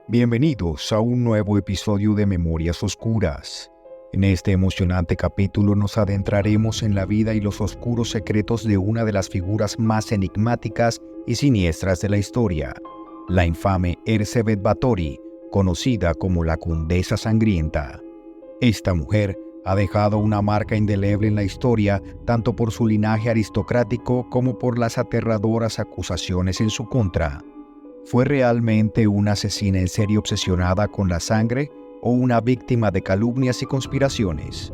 Bienvenidos a un nuevo episodio de Memorias Oscuras. En este emocionante capítulo nos adentraremos en la vida y los oscuros secretos de una de las figuras más enigmáticas y siniestras de la historia, la infame Erzsébet Báthory, conocida como la Condesa Sangrienta. Esta mujer ha dejado una marca indeleble en la historia, tanto por su linaje aristocrático como por las aterradoras acusaciones en su contra. ¿Fue realmente una asesina en serie obsesionada con la sangre o una víctima de calumnias y conspiraciones?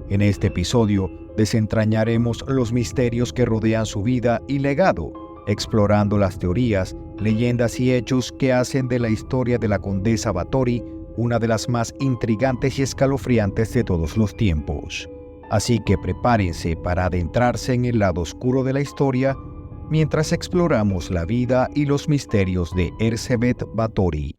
En este episodio desentrañaremos los misterios que rodean su vida y legado, explorando las teorías, leyendas y hechos que hacen de la historia de la Condesa Báthory una de las más intrigantes y escalofriantes de todos los tiempos. Así que prepárense para adentrarse en el lado oscuro de la historia mientras exploramos la vida y los misterios de Erzsébet Báthory.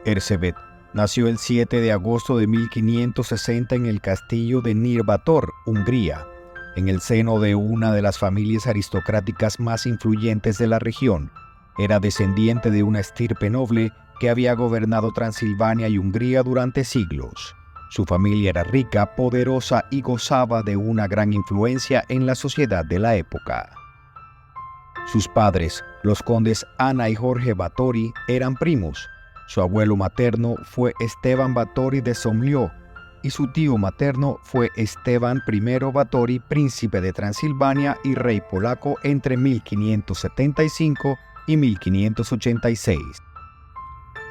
Erzsébet nació el 7 de agosto de 1560 en el castillo de Nyírbátor, Hungría, en el seno de una de las familias aristocráticas más influyentes de la región. Era descendiente de una estirpe noble que había gobernado Transilvania y Hungría durante siglos. Su familia era rica, poderosa y gozaba de una gran influencia en la sociedad de la época. Sus padres, los condes Ana y Jorge Báthory, eran primos. Su abuelo materno fue Esteban Báthory de Somlió y su tío materno fue Esteban I Báthory, príncipe de Transilvania y rey polaco entre 1575 y 1586.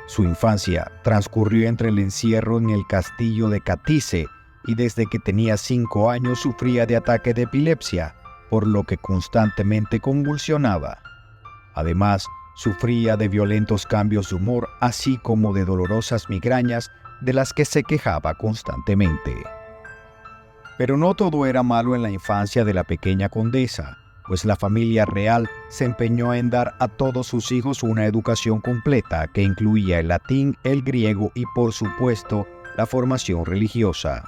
Su infancia transcurrió entre el encierro en el castillo de Katice y desde que tenía 5 años sufría de ataque de epilepsia, por lo que constantemente convulsionaba. Además, sufría de violentos cambios de humor, así como de dolorosas migrañas de las que se quejaba constantemente. Pero no todo era malo en la infancia de la pequeña condesa, pues la familia real se empeñó en dar a todos sus hijos una educación completa que incluía el latín, el griego y, por supuesto, la formación religiosa.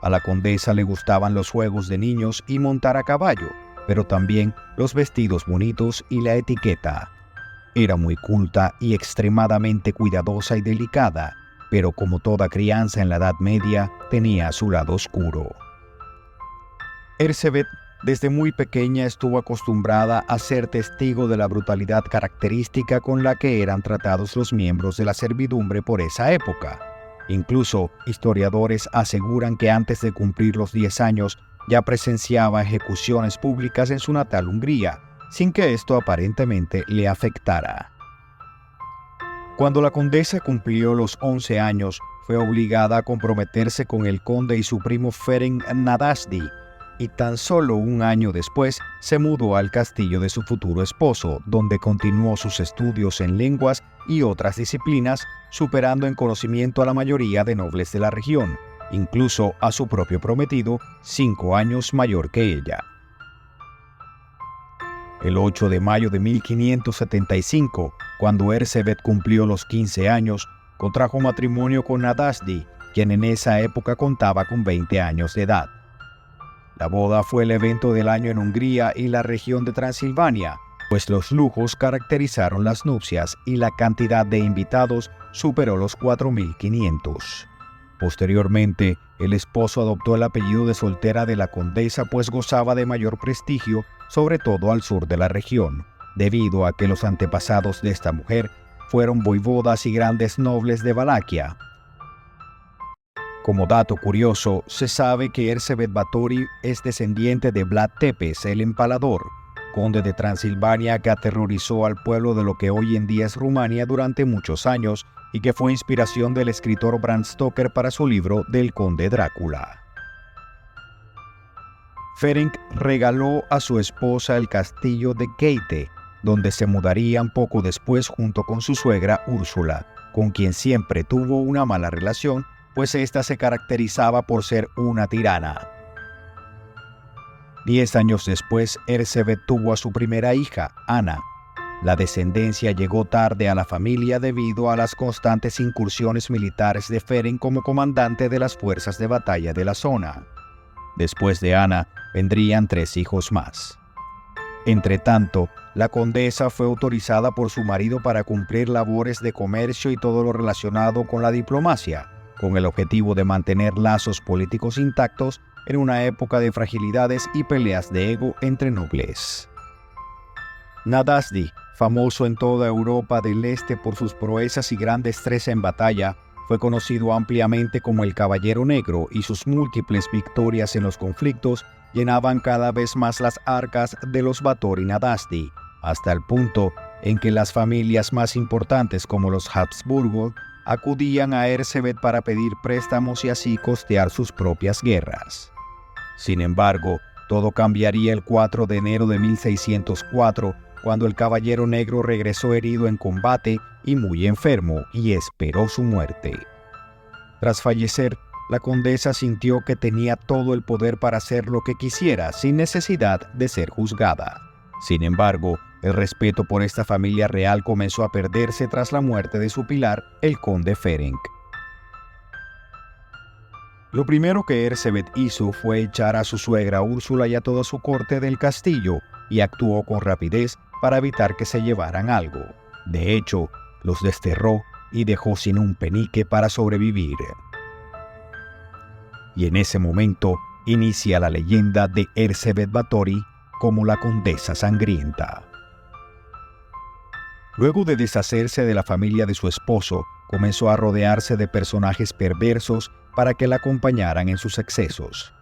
A la condesa le gustaban los juegos de niños y montar a caballo, pero también los vestidos bonitos y la etiqueta. Era muy culta y extremadamente cuidadosa y delicada, pero como toda crianza en la Edad Media, tenía su lado oscuro. Erzsébet desde muy pequeña estuvo acostumbrada a ser testigo de la brutalidad característica con la que eran tratados los miembros de la servidumbre por esa época. Incluso, historiadores aseguran que antes de cumplir los 10 años ya presenciaba ejecuciones públicas en su natal Hungría, sin que esto aparentemente le afectara. Cuando la condesa cumplió los 11 años, fue obligada a comprometerse con el conde y su primo Ferenc Nadasdy, y tan solo un año después se mudó al castillo de su futuro esposo, donde continuó sus estudios en lenguas y otras disciplinas, superando en conocimiento a la mayoría de nobles de la región, incluso a su propio prometido, 5 años mayor que ella. El 8 de mayo de 1575, cuando Erzsébet cumplió los 15 años, contrajo matrimonio con Nadasdy, quien en esa época contaba con 20 años de edad. La boda fue el evento del año en Hungría y la región de Transilvania, pues los lujos caracterizaron las nupcias y la cantidad de invitados superó los 4.500. Posteriormente, el esposo adoptó el apellido de soltera de la condesa, pues gozaba de mayor prestigio, sobre todo al sur de la región, debido a que los antepasados de esta mujer fueron voivodas y grandes nobles de Valaquia. Como dato curioso, se sabe que Erzsébet Báthory es descendiente de Vlad Tepes, el Empalador, conde de Transilvania que aterrorizó al pueblo de lo que hoy en día es Rumania durante muchos años y que fue inspiración del escritor Bram Stoker para su libro del Conde Drácula. Ferenc regaló a su esposa el castillo de Keite, donde se mudarían poco después junto con su suegra Úrsula, con quien siempre tuvo una mala relación, pues ésta se caracterizaba por ser una tirana. 10 años después, Ersebet tuvo a su primera hija, Ana. La descendencia llegó tarde a la familia debido a las constantes incursiones militares de Ferenc como comandante de las fuerzas de batalla de la zona. Después de Ana, vendrían 3 hijos más. Entretanto, la condesa fue autorizada por su marido para cumplir labores de comercio y todo lo relacionado con la diplomacia, con el objetivo de mantener lazos políticos intactos en una época de fragilidades y peleas de ego entre nobles. Nadasdi, famoso en toda Europa del Este por sus proezas y gran destreza en batalla, fue conocido ampliamente como el Caballero Negro y sus múltiples victorias en los conflictos llenaban cada vez más las arcas de los Báthory Nadasdi, hasta el punto en que las familias más importantes como los Habsburgo acudían a Ersebet para pedir préstamos y así costear sus propias guerras. Sin embargo, todo cambiaría el 4 de enero de 1604, cuando el Caballero Negro regresó herido en combate y muy enfermo, y esperó su muerte. Tras fallecer, la condesa sintió que tenía todo el poder para hacer lo que quisiera, sin necesidad de ser juzgada. Sin embargo, el respeto por esta familia real comenzó a perderse tras la muerte de su pilar, el conde Ferenc. Lo primero que Ersebet hizo fue echar a su suegra Úrsula y a toda su corte del castillo, y actuó con rapidez para evitar que se llevaran algo. De hecho, los desterró y dejó sin un penique para sobrevivir. Y en ese momento inicia la leyenda de Ersebet Báthory como la Condesa Sangrienta. Luego de deshacerse de la familia de su esposo, comenzó a rodearse de personajes perversos para que la acompañaran en sus excesos.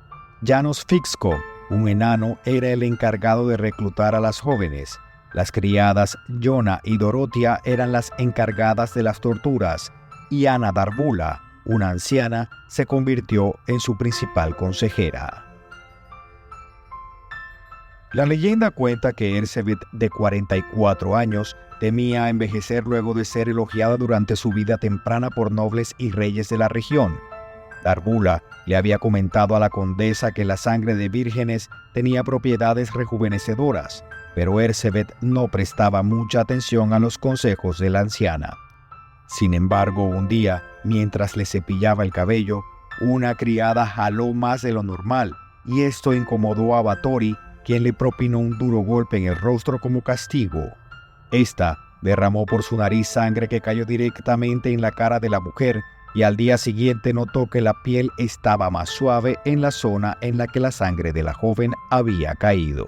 Janos Fixco, un enano, era el encargado de reclutar a las jóvenes. Las criadas Yona y Dorotia eran las encargadas de las torturas, y Ana Darbula, una anciana, se convirtió en su principal consejera. La leyenda cuenta que Ersebet, de 44 años, temía envejecer luego de ser elogiada durante su vida temprana por nobles y reyes de la región. Darbula le había comentado a la condesa que la sangre de vírgenes tenía propiedades rejuvenecedoras, pero Ersebet no prestaba mucha atención a los consejos de la anciana. Sin embargo, un día, mientras le cepillaba el cabello, una criada jaló más de lo normal, y esto incomodó a Báthory, quien le propinó un duro golpe en el rostro como castigo. Esta derramó por su nariz sangre que cayó directamente en la cara de la mujer, y al día siguiente notó que la piel estaba más suave en la zona en la que la sangre de la joven había caído.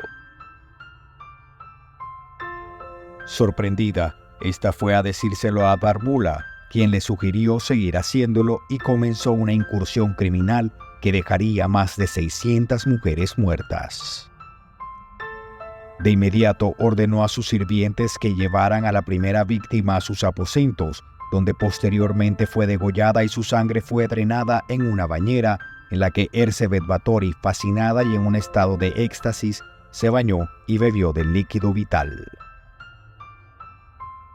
Sorprendida, esta fue a decírselo a Darbula, quien le sugirió seguir haciéndolo y comenzó una incursión criminal que dejaría más de 600 mujeres muertas. De inmediato ordenó a sus sirvientes que llevaran a la primera víctima a sus aposentos, donde posteriormente fue degollada y su sangre fue drenada en una bañera en la que Ersebet Báthory, fascinada y en un estado de éxtasis, se bañó y bebió del líquido vital.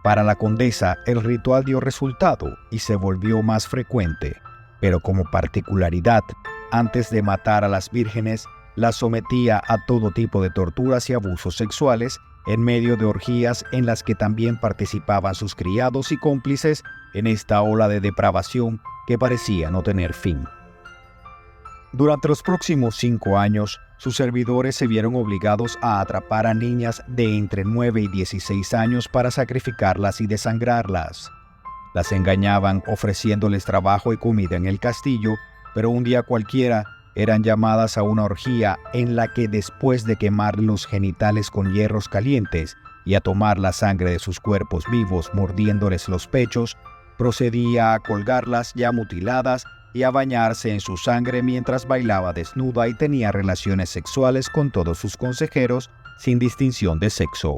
Para la condesa, el ritual dio resultado y se volvió más frecuente, pero como particularidad, antes de matar a las vírgenes, las sometía a todo tipo de torturas y abusos sexuales en medio de orgías en las que también participaban sus criados y cómplices en esta ola de depravación que parecía no tener fin. Durante los próximos 5 años, sus servidores se vieron obligados a atrapar a niñas de entre 9 y 16 años para sacrificarlas y desangrarlas. Las engañaban ofreciéndoles trabajo y comida en el castillo, pero un día cualquiera eran llamadas a una orgía en la que, después de quemar los genitales con hierros calientes y a tomar la sangre de sus cuerpos vivos mordiéndoles los pechos, procedía a colgarlas ya mutiladas y a bañarse en su sangre mientras bailaba desnuda y tenía relaciones sexuales con todos sus consejeros sin distinción de sexo.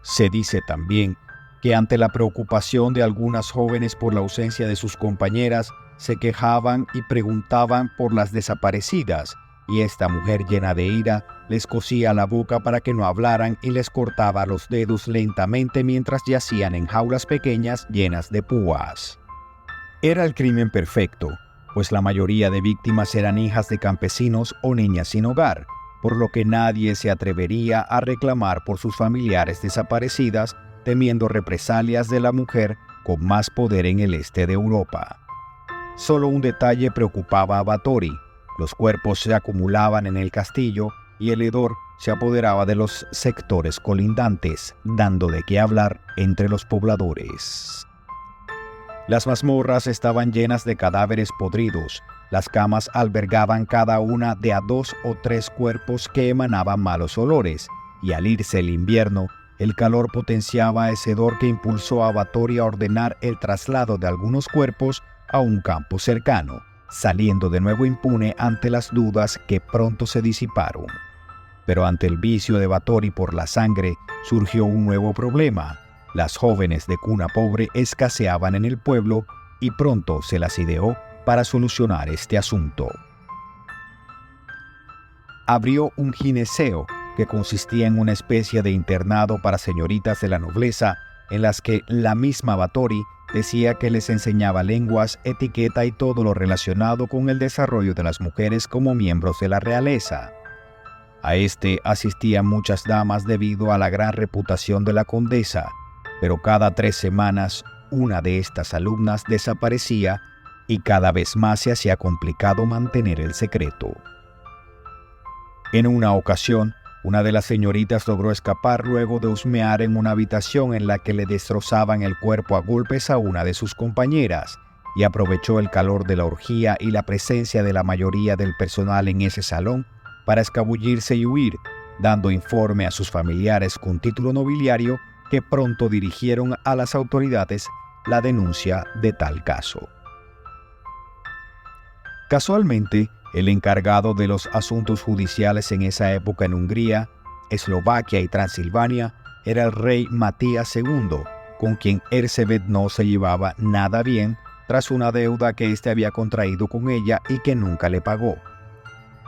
Se dice también que ante la preocupación de algunas jóvenes por la ausencia de sus compañeras, se quejaban y preguntaban por las desaparecidas, y esta mujer llena de ira les cosía la boca para que no hablaran y les cortaba los dedos lentamente mientras yacían en jaulas pequeñas llenas de púas. Era el crimen perfecto, pues la mayoría de víctimas eran hijas de campesinos o niñas sin hogar, por lo que nadie se atrevería a reclamar por sus familiares desaparecidas, temiendo represalias de la mujer con más poder en el este de Europa. Solo un detalle preocupaba a Báthory: los cuerpos se acumulaban en el castillo y el hedor se apoderaba de los sectores colindantes, dando de qué hablar entre los pobladores. Las mazmorras estaban llenas de cadáveres podridos. Las camas albergaban cada una de a 2 o 3 cuerpos que emanaban malos olores, y al irse el invierno, el calor potenciaba ese hedor que impulsó a Báthory a ordenar el traslado de algunos cuerpos a un campo cercano, saliendo de nuevo impune ante las dudas que pronto se disiparon. Pero ante el vicio de Báthory por la sangre surgió un nuevo problema. Las jóvenes de cuna pobre escaseaban en el pueblo y pronto se las ideó para solucionar este asunto. Abrió un gineceo que consistía en una especie de internado para señoritas de la nobleza, en las que la misma Báthory decía que les enseñaba lenguas, etiqueta y todo lo relacionado con el desarrollo de las mujeres como miembros de la realeza. A este asistían muchas damas debido a la gran reputación de la condesa, pero cada 3 semanas una de estas alumnas desaparecía y cada vez más se hacía complicado mantener el secreto. En una ocasión, una de las señoritas logró escapar luego de husmear en una habitación en la que le destrozaban el cuerpo a golpes a una de sus compañeras, y aprovechó el calor de la orgía y la presencia de la mayoría del personal en ese salón para escabullirse y huir, dando informe a sus familiares con título nobiliario que pronto dirigieron a las autoridades la denuncia de tal caso. Casualmente, el encargado de los asuntos judiciales en esa época en Hungría, Eslovaquia y Transilvania era el rey Matías II, con quien Erzsébet no se llevaba nada bien tras una deuda que éste había contraído con ella y que nunca le pagó.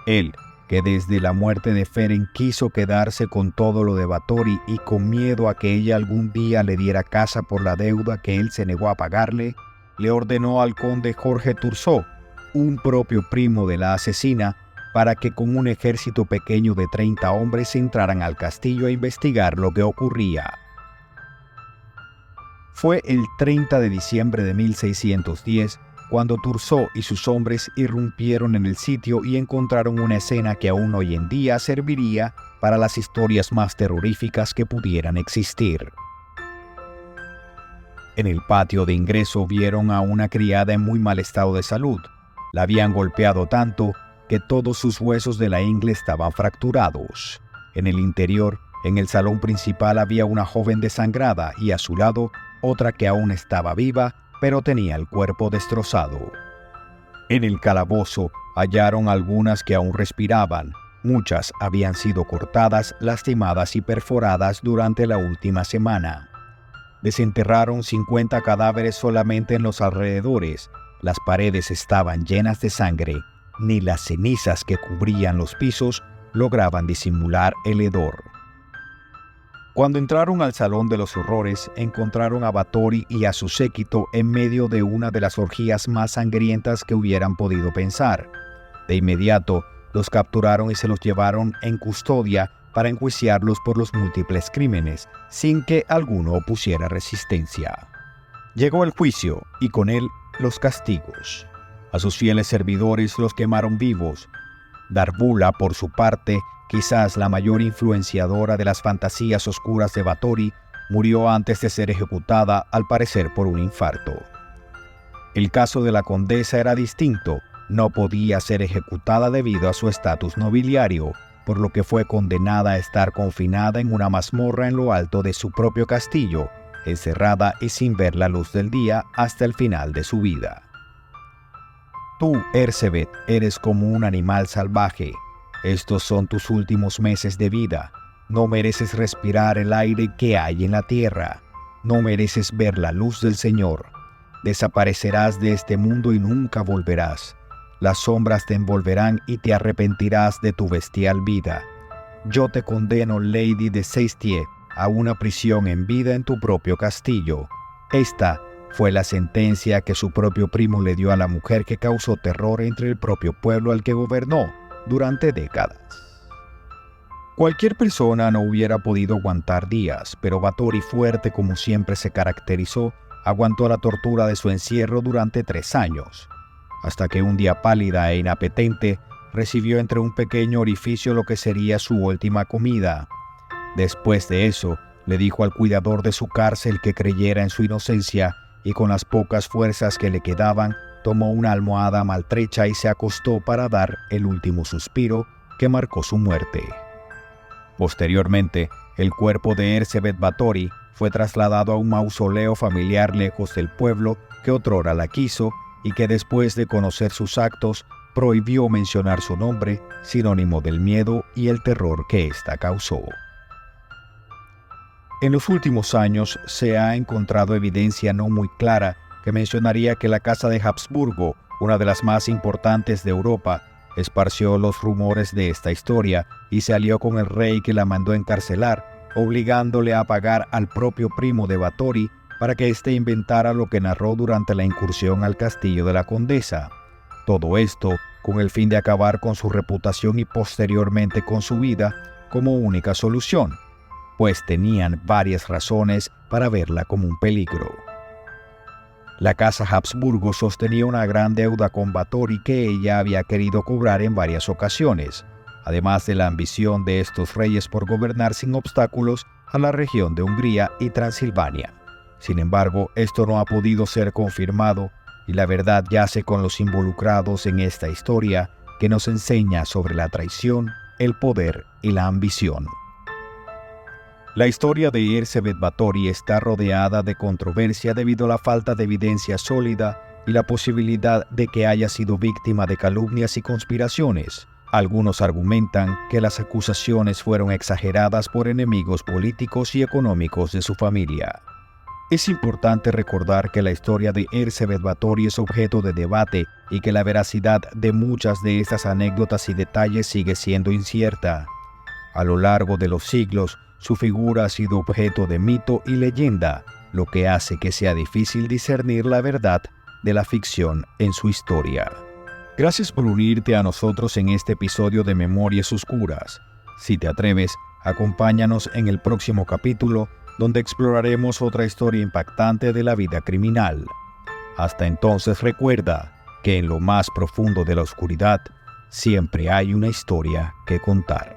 Él, que desde la muerte de Ferenc quiso quedarse con todo lo de Báthory y con miedo a que ella algún día le diera casa por la deuda que él se negó a pagarle, le ordenó al conde Jorge Thurzó, un propio primo de la asesina, para que con un ejército pequeño de 30 hombres entraran al castillo a investigar lo que ocurría. Fue el 30 de diciembre de 1610 cuando Thurzó y sus hombres irrumpieron en el sitio y encontraron una escena que aún hoy en día serviría para las historias más terroríficas que pudieran existir. En el patio de ingreso vieron a una criada en muy mal estado de salud. La habían golpeado tanto que todos sus huesos de la ingle estaban fracturados. En el interior, en el salón principal, había una joven desangrada y a su lado otra que aún estaba viva, pero tenía el cuerpo destrozado. En el calabozo hallaron algunas que aún respiraban. Muchas habían sido cortadas, lastimadas y perforadas durante la última semana. Desenterraron 50 cadáveres solamente en los alrededores. Las paredes estaban llenas de sangre. Ni las cenizas que cubrían los pisos lograban disimular el hedor. Cuando entraron al Salón de los Horrores, encontraron a Báthory y a su séquito en medio de una de las orgías más sangrientas que hubieran podido pensar. De inmediato, los capturaron y se los llevaron en custodia para enjuiciarlos por los múltiples crímenes, sin que alguno opusiera resistencia. Llegó el juicio, y con él los castigos. A sus fieles servidores los quemaron vivos. Darbula, por su parte, quizás la mayor influenciadora de las fantasías oscuras de Báthory, murió antes de ser ejecutada, al parecer por un infarto. El caso de la condesa era distinto. No podía ser ejecutada debido a su estatus nobiliario, por lo que fue condenada a estar confinada en una mazmorra en lo alto de su propio castillo, encerrada y sin ver la luz del día hasta el final de su vida. Tú, Erzsébet, eres como un animal salvaje. Estos son tus últimos meses de vida. No mereces respirar el aire que hay en la tierra. No mereces ver la luz del Señor. Desaparecerás de este mundo y nunca volverás. Las sombras te envolverán y te arrepentirás de tu bestial vida. Yo te condeno, Lady de Sestier, a una prisión en vida en tu propio castillo. Esta fue la sentencia que su propio primo le dio a la mujer, que causó terror entre el propio pueblo al que gobernó durante décadas. Cualquier persona no hubiera podido aguantar días, pero Báthory, fuerte como siempre se caracterizó, aguantó la tortura de su encierro durante 3 años, hasta que un día, pálida e inapetente, recibió entre un pequeño orificio lo que sería su última comida. Después de eso, le dijo al cuidador de su cárcel que creyera en su inocencia, y con las pocas fuerzas que le quedaban, tomó una almohada maltrecha y se acostó para dar el último suspiro que marcó su muerte. Posteriormente, el cuerpo de Erzsébet Báthory fue trasladado a un mausoleo familiar lejos del pueblo que otrora la quiso y que, después de conocer sus actos, prohibió mencionar su nombre, sinónimo del miedo y el terror que ésta causó. En los últimos años se ha encontrado evidencia no muy clara que mencionaría que la Casa de Habsburgo, una de las más importantes de Europa, esparció los rumores de esta historia y se alió con el rey, que la mandó encarcelar, obligándole a pagar al propio primo de Báthory para que éste inventara lo que narró durante la incursión al castillo de la condesa. Todo esto con el fin de acabar con su reputación y posteriormente con su vida, como única solución, pues tenían varias razones para verla como un peligro. La casa Habsburgo sostenía una gran deuda con Báthory que ella había querido cobrar en varias ocasiones, además de la ambición de estos reyes por gobernar sin obstáculos a la región de Hungría y Transilvania. Sin embargo, esto no ha podido ser confirmado, y la verdad yace con los involucrados en esta historia, que nos enseña sobre la traición, el poder y la ambición. La historia de Erzsébet Báthory está rodeada de controversia debido a la falta de evidencia sólida y la posibilidad de que haya sido víctima de calumnias y conspiraciones. Algunos argumentan que las acusaciones fueron exageradas por enemigos políticos y económicos de su familia. Es importante recordar que la historia de Erzsébet Báthory es objeto de debate y que la veracidad de muchas de estas anécdotas y detalles sigue siendo incierta. A lo largo de los siglos, su figura ha sido objeto de mito y leyenda, lo que hace que sea difícil discernir la verdad de la ficción en su historia. Gracias por unirte a nosotros en este episodio de Memorias Oscuras. Si te atreves, acompáñanos en el próximo capítulo, donde exploraremos otra historia impactante de la vida criminal. Hasta entonces, recuerda que en lo más profundo de la oscuridad siempre hay una historia que contar.